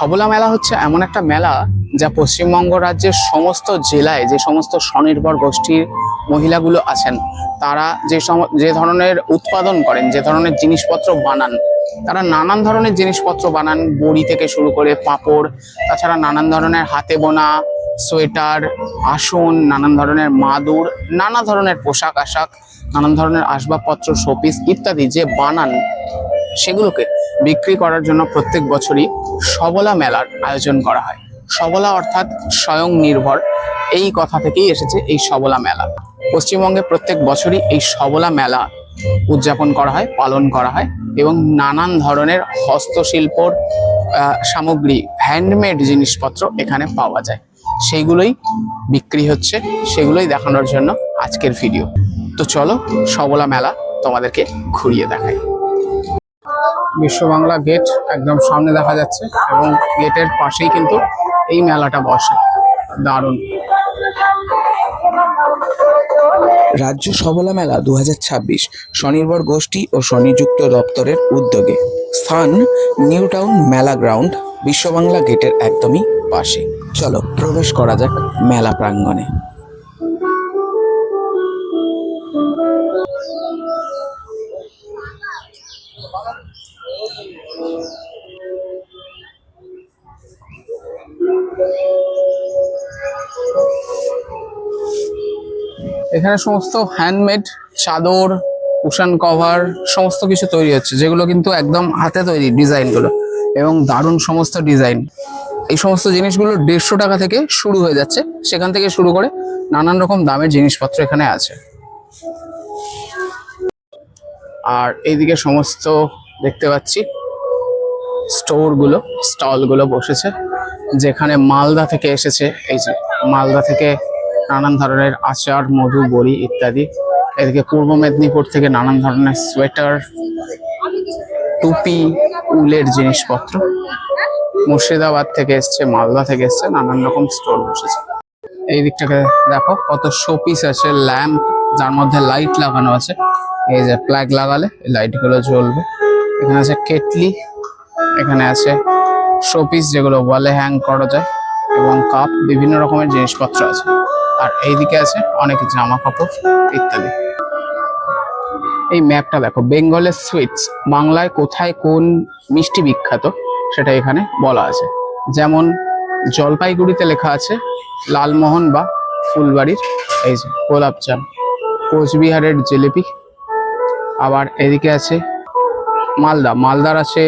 সবলা মেলা হচ্ছে এমন একটা মেলা যা পশ্চিমবঙ্গ রাজ্যের সমস্ত জেলায় যে সমস্ত স্বনির্ভর গোষ্ঠীর মহিলাগুলো আছেন, তারা যে ধরনের উৎপাদন করেন, যে ধরনের জিনিসপত্র বানান, তারা নানান ধরনের জিনিসপত্র বানান, বড়ি থেকে শুরু করে পাঁপড়, তাছাড়া নানান ধরনের হাতে বোনা সোয়েটার, আসন, নানান ধরনের মাদুর, নানা ধরনের পোশাক আশাক, নানান ধরনের আসবাবপত্র, শোপিস ইত্যাদি যে বানান, সেগুলোকে বিক্রি করার জন্য প্রত্যেক বছরই সবলা মেলার আয়োজন করা হয়। সবলা অর্থাৎ স্বয়ং নির্ভর, এই কথা থেকেই এসেছে এই সবলা মেলা। পশ্চিমবঙ্গে প্রত্যেক বছরই এই সবলা মেলা উদযাপন করা হয়, পালন করা হয়, এবং নানান ধরনের হস্তশিল্পর সামগ্রী, হ্যান্ডমেড জিনিসপত্র এখানে পাওয়া যায়। সেইগুলোই বিক্রি হচ্ছে, সেগুলোই দেখানোর জন্য আজকের ভিডিও। তো চলো সবলা মেলা তোমাদেরকে ঘুরিয়ে দেখাই। বিশ্ব বাংলা গেট একদম সামনে দেখা যাচ্ছে এবং গেটের পাশেই কিন্তু এই মেলাটা বসে। দারুণ। রাজ্য সবলা মেলা 2026 স্বনির্ভর গোষ্ঠী ও স্বনিযুক্ত দপ্তরের উদ্যোগে। স্থান নিউ টাউন মেলা গ্রাউন্ড, বিশ্ব বাংলা গেটের একদমই পাশে। চলো প্রবেশ করা যাক মেলা প্রাঙ্গণে। এখানে সমস্ত হ্যান্ডমেড চাদর, কুশন কভার সমস্ত কিছু তৈরি হচ্ছে, যেগুলো কিন্তু একদম হাতে তৈরি ডিজাইনগুলো, এবং দারুণ সমস্ত ডিজাইন। এই সমস্ত জিনিসগুলো 150 টাকা থেকে শুরু হয়ে যাচ্ছে, সেখান থেকে শুরু করে নানান রকম দামের জিনিসপত্র এখানে আছে। আর এইদিকে সমস্ত দেখতে পাচ্ছি স্টলগুলো বসেছে, যেখানে মালদা থেকে এসেছে। এই যে মালদা থেকে নানান ধরনের আচার, মধু, বড়ি ইত্যাদি। এদিকে পূর্ব মেদিনীপুর থেকে নানান ধরনের সোয়েটার, টুপি, উলের জিনিসপত্র। মুর্শিদাবাদ থেকে এসছে, মালদা থেকে এসছে, নানান রকম স্টল বসেছে। এই দিকটাকে দেখো কত শোপিস আছে, ল্যাম্প যার মধ্যে লাইট লাগানো আছে। এই যে প্লাগ লাগালে এই লাইটগুলো জ্বলবে। এখানে আছে কেটলি, এখানে আছে শোপিস যেগুলো ওয়ালে হ্যাং করা যায়, এবং কাপ, বিভিন্ন রকমের জিনিসপত্র আছে। আর এইদিকে আছে অনেক জামা কাপড় ইত্যাদি। এই ম্যাপটা দেখো, বেঙ্গলের সুইটস, বাংলায় কোথায় কোন মিষ্টি বিখ্যাত সেটা এখানে বলা আছে। যেমন জলপাইগুড়িতে লেখা আছে লালমোহন বা ফুলবাড়ির এই যে গোলাপজাম, কোচবিহারের জিলিপি। আবার এদিকে আছে মালদার আছে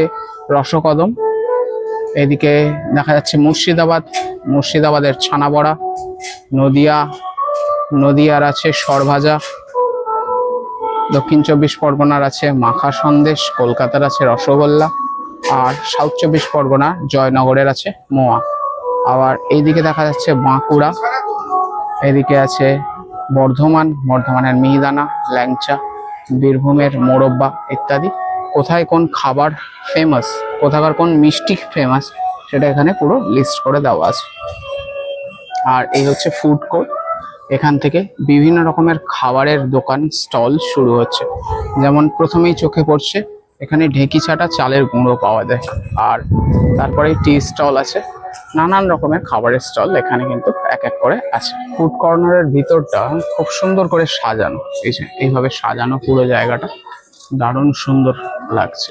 রসকদম। এদিকে দেখা যাচ্ছে মুর্শিদাবাদের ছানা বড়া। নদিয়ার আছে সরভাজা। দক্ষিণ 24 পরগনার আছে মাখা সন্দেশ। কলকাতার আছে রসগোল্লা। আর সাউথ 24 পরগনার জয়নগরের আছে মোয়া। আবার এইদিকে দেখা যাচ্ছে বাঁকুড়া। এদিকে আছে বর্ধমানের মিহিদানা, ল্যাংচা, বীরভূমের মোরব্বা ইত্যাদি। কোথায় কোন খাবার ফেমাস, কোথাকার কোন মিষ্টি ফেমাস, সেটা এখানে পুরো লিস্ট করে দেওয়া আছে। আর এই হচ্ছে ফুড কোর্ট। এখান থেকে বিভিন্ন রকমের খাবারের দোকান, স্টল শুরু হচ্ছে। যেমন প্রথমেই চোখে পড়ছে এখানে ঢেঁকি ছাটা চালের গুঁড়ো পাওয়া যায়। আর তারপরে টি স্টল আছে, নানান রকমের খাবারের স্টল এখানে কিন্তু এক এক করে আছে। ফুড কর্নারের ভিতরটা খুব সুন্দর করে সাজানো, এই যে এইভাবে সাজানো পুরো জায়গাটা, দারুণ সুন্দর লাগছে।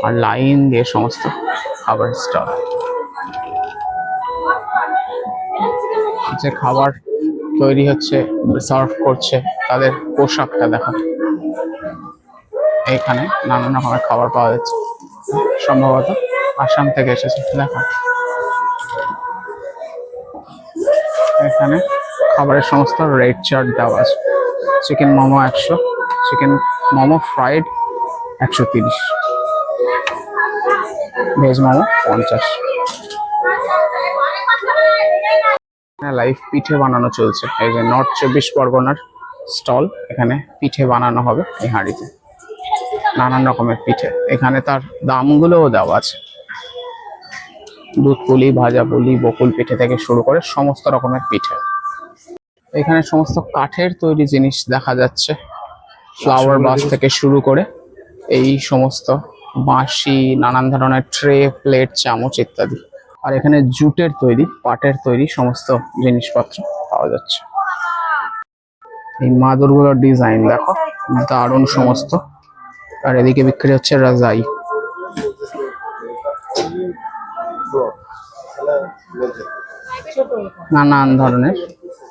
আর লাইন দিয়ে সমস্ত খাবারের স্টল। যে খাবার তৈরি হচ্ছে, সার্ভ করছে, তাদের পোশাকটা দেখা। এইখানে নানান রকমের খাবার পাওয়া যাচ্ছে, সম্ভবত আসাম থেকে এসেছে। দেখা এখানে খাবারের সমস্ত রেট চার্ট দেওয়া আছে। Chicken momo 100, chicken momo fried 130, veg momo 50। Live পিঠে বানানো চলছে। এই যে নর্থ 24 পরগনার স্টল, এখানে পিঠে বানানো হবে এই হাঁড়িতে, নানান রকমের পিঠে। এখানে তার দামগুলোও দেওয়া আছে। দুধ পুলি, ভাজা পুলি, বকুল পিঠে থেকে শুরু করে সমস্ত রকমের পিঠে। এখানে সমস্ত কাঠের তৈরি জিনিস দেখা যাচ্ছে, ফ্লাওয়ার বাস থেকে শুরু করে এই সমস্ত বাঁশি, নানান ধরনের ট্রে, প্লেট, চামচ ইত্যাদি। আর এখানে জুটের তৈরি, পাটের তৈরি সমস্ত জিনিসপত্র পাওয়া যাচ্ছে। এই মাদুরগুলোর ডিজাইন দেখো, দারুণ সমস্ত। আর এদিকে বিক্রি হচ্ছে রাজাই। নানান ধরনের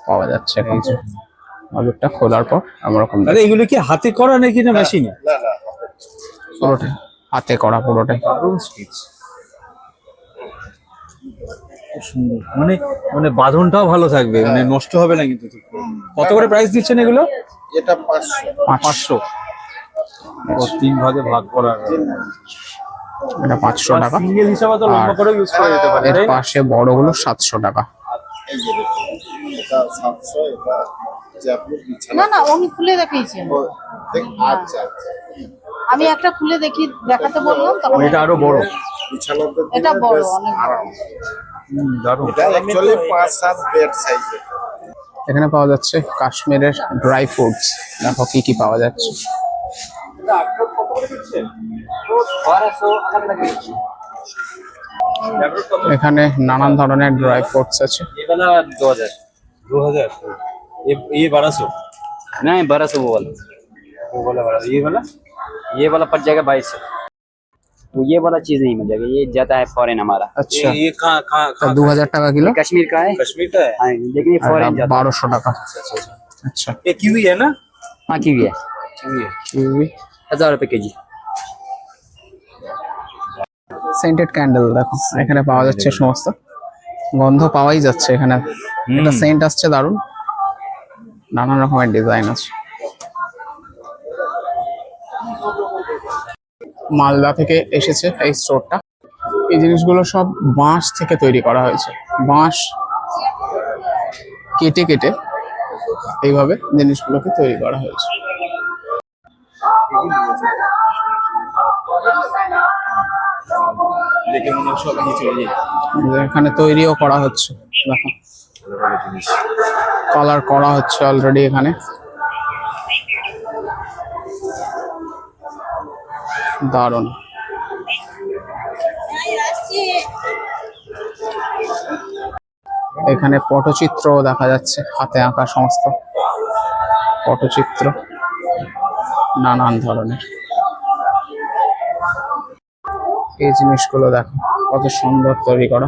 পাওয়া যাচ্ছে। এই যে মাদুরটা খোলার পর এরকম আরে এগুলো কি হাতে করা নাকি না মেশিনে? পুরোটা হাতে করা, পুরোটাই। সুন্দর, মানে মানে বাঁধনটাও ভালো থাকবে, মানে নষ্ট হবে না কিন্তু। কত করে প্রাইস দিচ্ছেন এগুলো? এটা 500 500। ও 3 ভাগে ভাগ করা। এটা 500 টাকা। সিঙ্গেল হিসাবে তো লম্বা করে ইউজ করা যেতে পারে, এর তাই না? পাশে বড়গুলো 700 টাকা। এই যে দেখুন, এটা 700, এটা যে আপনি বিছানা না না উনি খুলে দেখিয়েছেন। আচ্ছা আচ্ছা, আমি একটা খুলে দেখাতে বললাম তখন। এটা আরো বড়। বিছানাতে এটা বড়, অনেক বড়। দারুণ। এটা অ্যাকচুয়ালি 5-7 বেড সাইজের। এখানে পাওয়া যাচ্ছে কাশ্মীরের ড্রাই ফ্রুটস। দেখো কি কি পাওয়া যাচ্ছে। এখানে নানান ধরনের ড্রাই ফ্রুটস আছে। ये वाला 2000 2000। ये 1200। नहीं 1200 वो वाला ये वाला पड़ जाएगा 2200। वो ये वाला चीज नहीं मिल जाएगा, ये जाता है फॉरेन हमारा। আচ্ছা, ये कहाँ कहाँ তা 2000 টাকা কিলো। ये कश्मीर का है। कश्मीर का है? हाँ, लेकिन ये আর फॉरेन जाता 1200 টাকা। আচ্ছা, ये कीवी है ना? है। हाँ कीवी है, কিউই। 1000 रुपए के जी। সেন্টেড ক্যান্ডেল দেখো এখানে পাওয়া যাচ্ছে সমস্ত। গন্ধ পাওয়াই যাচ্ছে এখানে। এটা সেন্ট আসছে দারুণ। নানান রকমের ডিজাইন আছে। মালদা থেকে এসেছে এই স্টোরটা। এই জিনিসগুলো সব বাঁশ থেকে তৈরি করা হয়েছে। বাঁশ কেটে কেটে এইভাবে জিনিসগুলোকে তৈরি করা হয়েছে। দেখে মনে হয় সব নিচে চলে যায়। এখানে তৈরিও করা হচ্ছে, দেখো কালার করা হচ্ছে অলরেডি এখানে। দারুণ। এখানে পটচিত্র দেখা যাচ্ছে, হাতে আঁকা সমস্ত পটচিত্র নানান ধরনের। এই জিনিসগুলো দেখো কত সুন্দর তৈরি করা।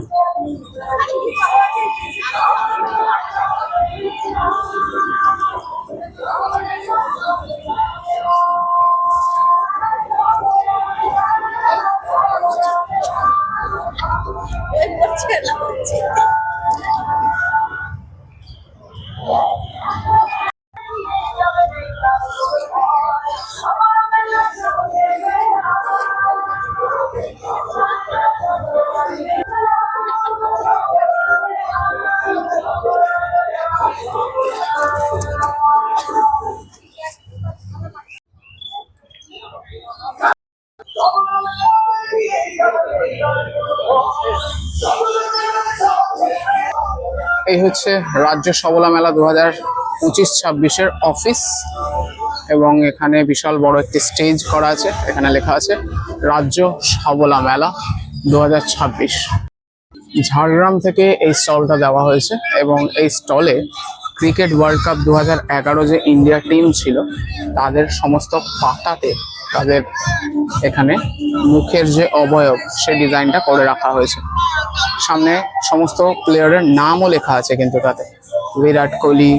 এই হচ্ছে রাজ্য সবলা মেলা 2025-26 অফিস, এবং এখানে বিশাল বড় একটি স্টেজ করা আছে। এখানে লেখা আছে রাজ্য সবলা মেলা 2026। ঝাড়গ্রাম থেকে এই স্টলটা দেওয়া হয়েছে, এবং এই স্টলে ক্রিকেট ওয়ার্ল্ড কাপ 2011 যে ইন্ডিয়া টিম ছিল তাদের সমস্ত পাতাতে তাদের এখানে মুখের যে অবয়ব সে ডিজাইনটা করে রাখা হয়েছে। সামনে সমস্ত প্লেয়ারের নামও লেখা আছে কিন্তু তাতে। বিরাট কোহলি,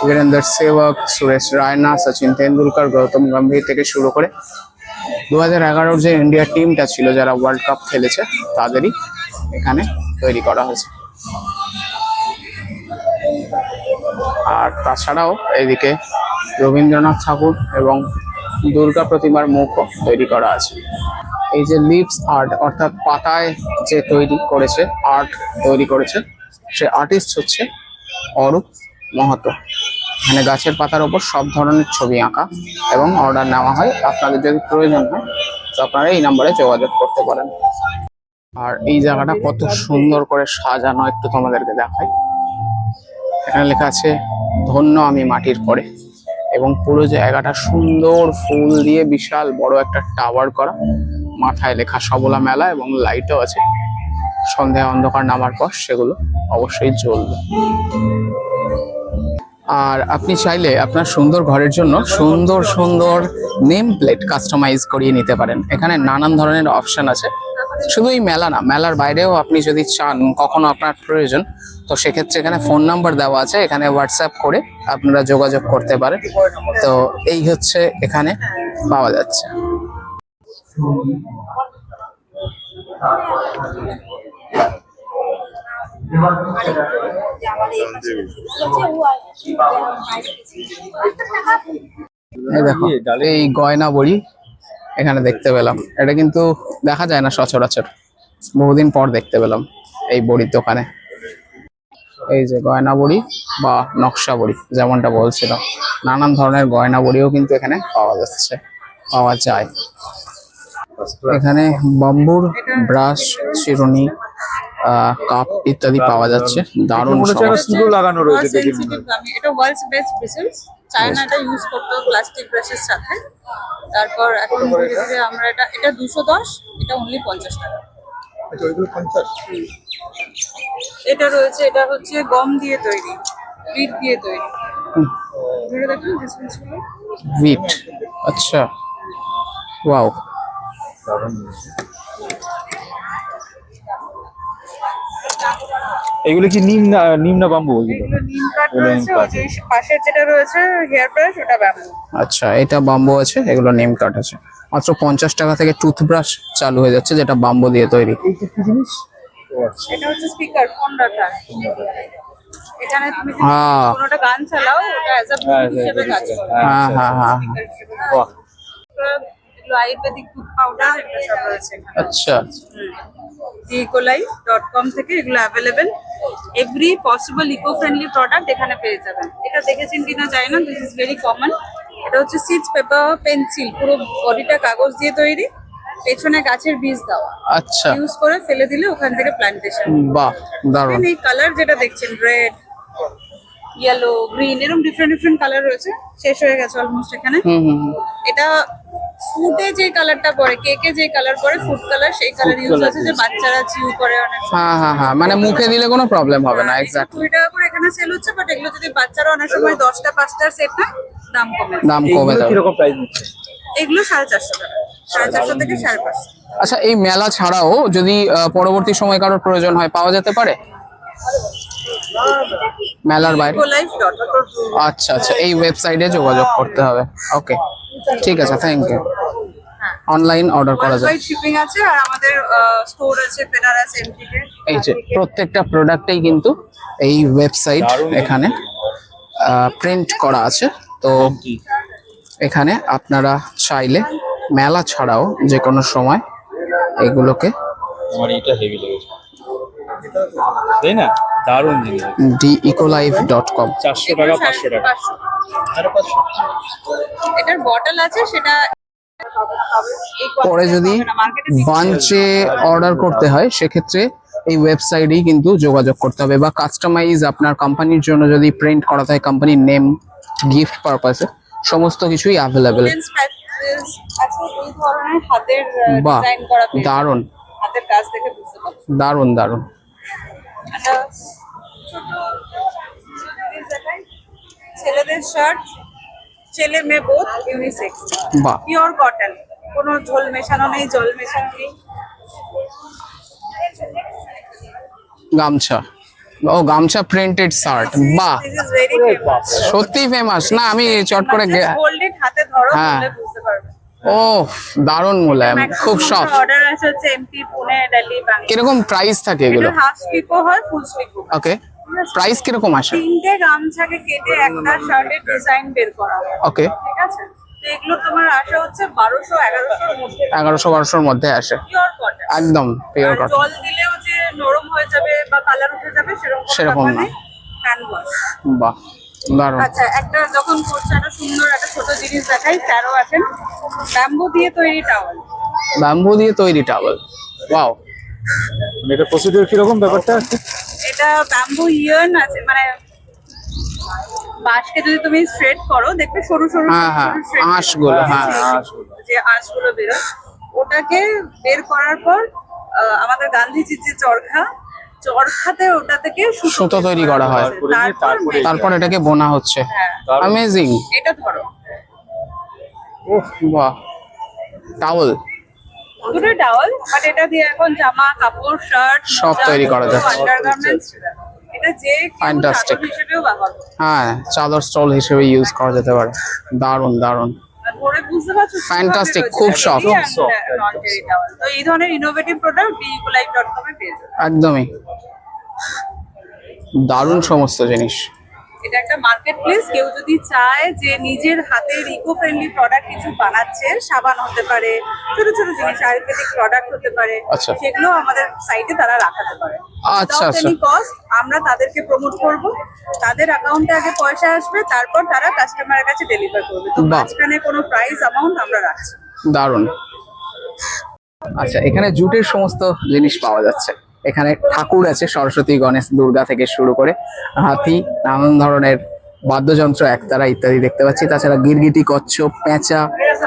বীরেন্দর সেহবাগ, সুরেশ রায়না, সচিন তেন্ডুলকর, গৌতম গম্ভীর থেকে শুরু করে 2011 যে ইন্ডিয়া টিমটা ছিল যারা ওয়ার্ল্ড কাপ খেলেছে তাদেরই এখানে তৈরি করা হয়েছে। আর তাছাড়াও এদিকে রবীন্দ্রনাথ ঠাকুর এবং দুর্গা প্রতিমার মুখও তৈরি করা আছে। এই যে লিপস আর্ট, অর্থাৎ পাতায় যে তৈরি করেছে, আর্ট তৈরি করেছে, সে আর্টিস্ট হচ্ছে অরূপ মাহাতো। এখানে গাছের পাতার ওপর সব ধরনের ছবি আঁকা এবং অর্ডার নেওয়া হয়। আপনাদের যদি প্রয়োজন হয় তো আপনারা এই নম্বরে যোগাযোগ করতে পারেন। আর এই জায়গাটা কত সুন্দর করে সাজানো একটু তোমাদেরকে দেখাই। এখানে লেখা আছে ধন্য আমি মাটির পরে, এবং পুরো জায়গাটা সুন্দর ফুল দিয়ে বিশাল বড় একটা টাওয়ার করা। মাথায় লেখা সবলা মেলা এবং লাইটও আছে। সন্ধ্যা অন্ধকার নামার পর সেগুলো অবশ্যই জ্বলবে। আর আপনি চাইলে আপনার সুন্দর ঘরের জন্য সুন্দর সুন্দর নেম প্লেট কাস্টমাইজ করিয়ে নিতে পারেন। এখানে নানান ধরনের অপশন আছে। শুধু এই মেলা না, মেলার বাইরেও আপনি যদি চান কখনো আপনার প্রয়োজন, তো সেক্ষেত্রে এখানে ফোন নাম্বার দেওয়া আছে, এখানে হোয়াটসঅ্যাপ করে আপনারা যোগাযোগ করতে পারেন। তো এই হচ্ছে এখানে পাওয়া যাচ্ছে। এই দেখো এই গয়না বড়ি এখানে দেখতে পেলাম। এটা কিন্তু দেখা যায় না সচরাচর, বহুদিন পর দেখতে পেলাম এই বড়ির দোকানে। এই যে গয়না বড়ি বা নকশা বড়ি যেমনটা বলছিল, নানান ধরনের গয়না বড়িও কিন্তু এখানে পাওয়া যায়। এখানে বাম্বুর ব্রাশ, চিরুনি, কাপ ইত্যাদি পাওয়া যাচ্ছে। দারুণ সুন্দর লাগানো রয়েছে দেখি মনে হয়। এটা ওয়ার্ল্ডস বেস্ট ব্রিসেলস। চায়নাটা ইউজ করতে হবে প্লাস্টিক ব্রাশের সাথে। তারপর এখন ধীরে ধীরে আমরা এটা 210, এটা অনলি 50 টাকা। আচ্ছা, ওইগুলো 50। এটা রয়েছে, এটা হচ্ছে গম দিয়ে তৈরি, বিট দিয়ে তৈরি। ধরে দেখুন ডিসপ্লেগুলো। বিট, আচ্ছা, ওয়াও। এগুলো কি নিম না বাম্বু? ওইগুলো এগুলো নিম কাঠ এগুলো নিম রয়েছে, কাঠ। ওই যে পাশের যেটা রয়েছে হেয়ার ব্রাশ, ওটা ব্যাম্বু। আচ্ছা, এটা বাম্বু আছে, এগুলো নেম কাট আছে। মাত্র 50 টাকা থেকে টুথব্রাশ চালু হয়ে যাচ্ছে, যেটা বাম্বু দিয়ে তৈরি। এটা হচ্ছে স্পিকার, ফোন রাখার। এখানে তুমি যদি হ্যাঁ কোনোটা গান চালাও, ওটা অ্যাজ আ ব্লুটুথ হিসেবে কাজ করে। হ্যাঁ হ্যাঁ হ্যাঁ। স্পিকার হিসেবে কাজ করে। এগুলো আয়ুর্বেদিক টুথ পাউডার, এগুলো সব রয়েছে এখানে। আচ্ছা, ecolite.com থেকে এগুলো available. Every possible eco friendly product এখানে পেয়ে যাবেন। এটা দেখেছেন কিনা জানি না, দিস ইজ ভেরি কমন। এটা হচ্ছে সিডস পেপার পেন্সিল, পুরো বডিটা কাগজ দিয়ে তৈরি, পেছনে গাছের বীজ দেওয়া, আচ্ছা, ইউজ করে ফেলে দিলে ওখান থেকে প্ল্যান্টেশন। বাহ, দারুণ। এই কালার যেটা দেখছেন, রেড, ইয়েলো, গ্রিন, এরকম ডিফারেন্ট কালার রয়েছে। শেষ হয়ে গেছে অলমোস্ট এখানে। এটা ফুডে যে কালারটা পড়ে, কেকে যে কালার পড়ে, ফুড কালার, সেই কালার ইউজ আছে, যে বাচ্চারা চিউ করে অনেক সময়। হ্যাঁ হ্যাঁ হ্যাঁ, মানে মুখে দিলে কোনো প্রবলেম হবে না। এক্স্যাক্টলি, 20 টাকা করে এখানে সেল হচ্ছে, বাট এগুলো যদি বাচ্চারা অনেক সময় 10টা 5টার সেট হয়, দাম কমে যায়। দাম কমে এগুলো যাবে। কিরকম প্রাইস নিচ্ছে? এগুলো 450 টাকা, 450 থেকে 550। আচ্ছা, এই মেলা ছাড়াও যদি পরবর্তী সময় কারোর প্রয়োজন হয়, পাওয়া যেতে পারে মেলার বাইরে? ecolite.com। আচ্ছা আচ্ছা, এই ওয়েবসাইটে যোগাযোগ করতে হবে। ওকে, ঠিক আছে, থ্যাংক ইউ। অনলাইন অর্ডার করা যায়। ওয়ার্ল্ড শিপিং আছে, আর আমাদের স্টোর আছে বেনারস, এমপিতে। এই যে প্রত্যেকটা প্রোডাক্টেই কিন্তু এই ওয়েবসাইট এখানে প্রিন্ট করা আছে। তো এখানে আপনারা চাইলে মেলা ছাড়াও যে কোনো সময় এগুলোকে আমার এটা হেভি লেগেছে, তাই না? দারুণ জিনিস। deecolife.com। 400 টাকা 500 টাকা। 500। এটার বটল আছে, সেটা পরে যদি বাঞ্চে অর্ডার করতে হয়, সেক্ষেত্রে এই ওয়েবসাইটেই কিন্তু যোগাযোগ করতে হবে। বা কাস্টমাইজ আপনার কোম্পানির জন্য যদি প্রিন্ট করাতে হয়, কোম্পানির নেম, গিফট পারপাসে, সমস্ত কিছুই অ্যাভেলেবেল। আছে এই ধরনের হাতের বাহ, ডিজাইন করা পেয়ে যাবেন। দারুণ হাতের কাজ দেখে বুঝতে পারছেন। দারুণ দারুণ। একটা ছোট জিনিস দেখাই, ছেলেদের শার্ট, ছেলে মেয়ে বোথ, ইউনিসেক্স, বাহ, পিওর কটন, কোনো ঝোল মেশানো নেই, জল মেশানো নেই। গামছা, ও গামছা প্রিন্টেড শার্ট, বাহ, দিস ইজ ভেরি ফেমাস। সত্যি ফেমাস না? আমি চট করে গোল্ডেন হাতে ধরো, হ্যাঁ। তাহলে বুঝতে পারবে। ও দারুণ মোলায়েম, খুব সফট। অর্ডার আছে হচ্ছে এমপি, পুনে, দিল্লি, বাংলা। কিরকম প্রাইস থাকে এগুলো? এটা হাফ স্লিপও হয়, ফুল স্লিপও। ওকে, প্রাইস কিরকম আসে? 3টে গামছাকে কেটে একটা শার্টের ডিজাইন বের করা হয়। ওকে, ঠিক আছে, তো এগুলো তোমার আসা হচ্ছে 1200-1100 মধ্যে। 1100-1200 মধ্যে আসে, পিওর কটন, একদম পিওর কটন। জল দিলেও যে নরম হয়ে যাবে বা কালার উঠে যাবে সেরকম না। Hand wash. বাহ, দারুণ। আচ্ছা, একটা যখন করছে, একটা সুন্দর একটা ছোট জিনিস দেখাই, স্যারো আছেন, ব্যাম্বু দিয়ে তৈরি টাওয়াল। ব্যাম্বু দিয়ে তৈরি টাওয়েল, ওয়াও। এটা প্রসিডিউর কিরকম ব্যাপারটা আছে? এটা ব্যাম্বু ইয়ার্ন আছে, মানে বাঁশকে যদি তুমি স্ট্রেট করো, দেখবে সরু সরু হ্যাঁ হ্যাঁ, সরু thread আঁশগুলো, বেরোয়। হ্যাঁ। যে আঁশগুলো বেরোয়, ওটাকে বের করার পর আমাদের গান্ধীজির যে চরখাতে ওটা থেকে সুতো তৈরি করা হয়। তারপর এটাকে বোনা হচ্ছে। হ্যাঁ, অ্যামেজিং। এটা ধরো বাহ, টাওয়েল দুটোই টাওয়াল, বাট এটা দিয়ে এখন জামা কাপড় শার্ট সব তৈরি করা যাচ্ছে। আন্ডারগার্মেন্টস, এটা যে কেউ Fantastic. চাদর হিসেবেও ব্যবহার করতে হ্যাঁ, চাদর স্টল হিসেবে ইউজ করা যেতে পারে। দারুণ দারুণ। পারে। পরে বুঝতে পারছো Fantastic, খুব soft। তো এই ধরনের ইনোভেটিভ প্রোডাক্ট biolife.com এ পেয়ে যাবে। একদমই দারুণ সমস্ত জিনিস। এটা একটা মার্কেট প্লেস, কেউ যদি চায় যে নিজের হাতের ইকো ফ্রেন্ডলি প্রোডাক্ট কিছু বানাচ্ছে, সাবান হতে পারে, ছোট ছোট জিনিস আয়ুর্বেদিক প্রোডাক্ট হতে পারে, আচ্ছা। সেগুলো আমাদের সাইটে তারা রাখাতে পারে। আচ্ছা, আচ্ছা। কস্ট আমরা তাদেরকে প্রমোট করব, তাদের অ্যাকাউন্টে আগে পয়সা আসবে, তারপর তারা কাস্টমারের কাছে ডেলিভার করবে। তো বাহ। মাঝখানে কোনো প্রাইস অ্যামাউন্ট আমরা রাখছি। দারুণ। আচ্ছা, এখানে জুটের সমস্ত জিনিস পাওয়া যাচ্ছে। এখানে ঠাকুর আছে, সরস্বতী, গণেশ, দুর্গা থেকে শুরু করে হাতি, নানান ধরনের বাদ্যযন্ত্র, একতারা ইত্যাদি দেখতে পাচ্ছি। তাছাড়া গিরগিটি, কচ্ছপ, পেঁচা,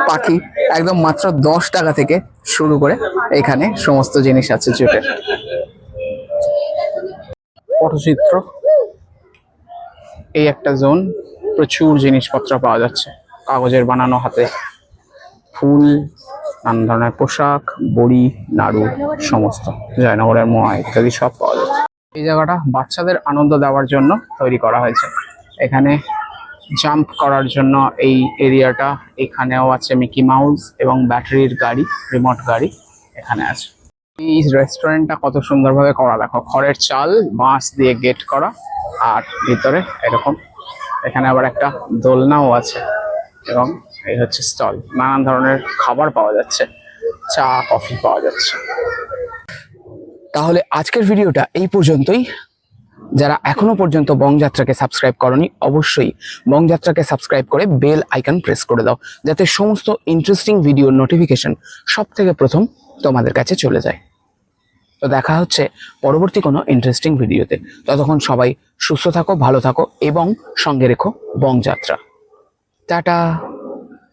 পাখি একদম মাত্র 10 টাকা থেকে শুরু করে এখানে সমস্ত জিনিস আছে জুটের। পটচিত্র, এই একটা জোন, প্রচুর জিনিসপত্র পাওয়া যাচ্ছে। কাগজের বানানো হাতে ফুল, নানান ধরনের পোশাক, বড়ি, নাড়ু, সমস্ত জয়নগরের মোয়া ইত্যাদি সব পাওয়া যাচ্ছে। এই জায়গাটা বাচ্চাদের আনন্দ দেওয়ার জন্য তৈরি করা হয়েছে। এখানে জাম্প করার জন্য এই এরিয়াটা, এখানেও আছে মিকি মাউস এবং ব্যাটারির গাড়ি, রিমোট গাড়ি এখানে আছে। এই রেস্টুরেন্টটা কত সুন্দরভাবে করা, দেখো, খড়ের চাল, বাঁশ দিয়ে গেট করা, আর ভিতরে এরকম এখানে আবার একটা দোলনাও আছে। এবং এই হচ্ছে স্টল, নানান ধরনের খাবার পাওয়া যাচ্ছে, চা কফি পাওয়া যাচ্ছে। তাহলে আজকের ভিডিওটা এই পর্যন্তই। যারা এখনো পর্যন্ত বংযাত্রাকে সাবস্ক্রাইব করনি, অবশ্যই বংযাত্রাকে সাবস্ক্রাইব করে বেল আইকন প্রেস করে দাও, যাতে সমস্ত ইন্টারেস্টিং ভিডিওর নোটিফিকেশন সব থেকে প্রথম তোমাদের কাছে চলে যায়। তো দেখা হচ্ছে পরবর্তী কোনো ইন্টারেস্টিং ভিডিওতে। ততক্ষণ সবাই সুস্থ থাকো, ভালো থাকো এবং সঙ্গে রেখো বংযাত্রা। টাটা।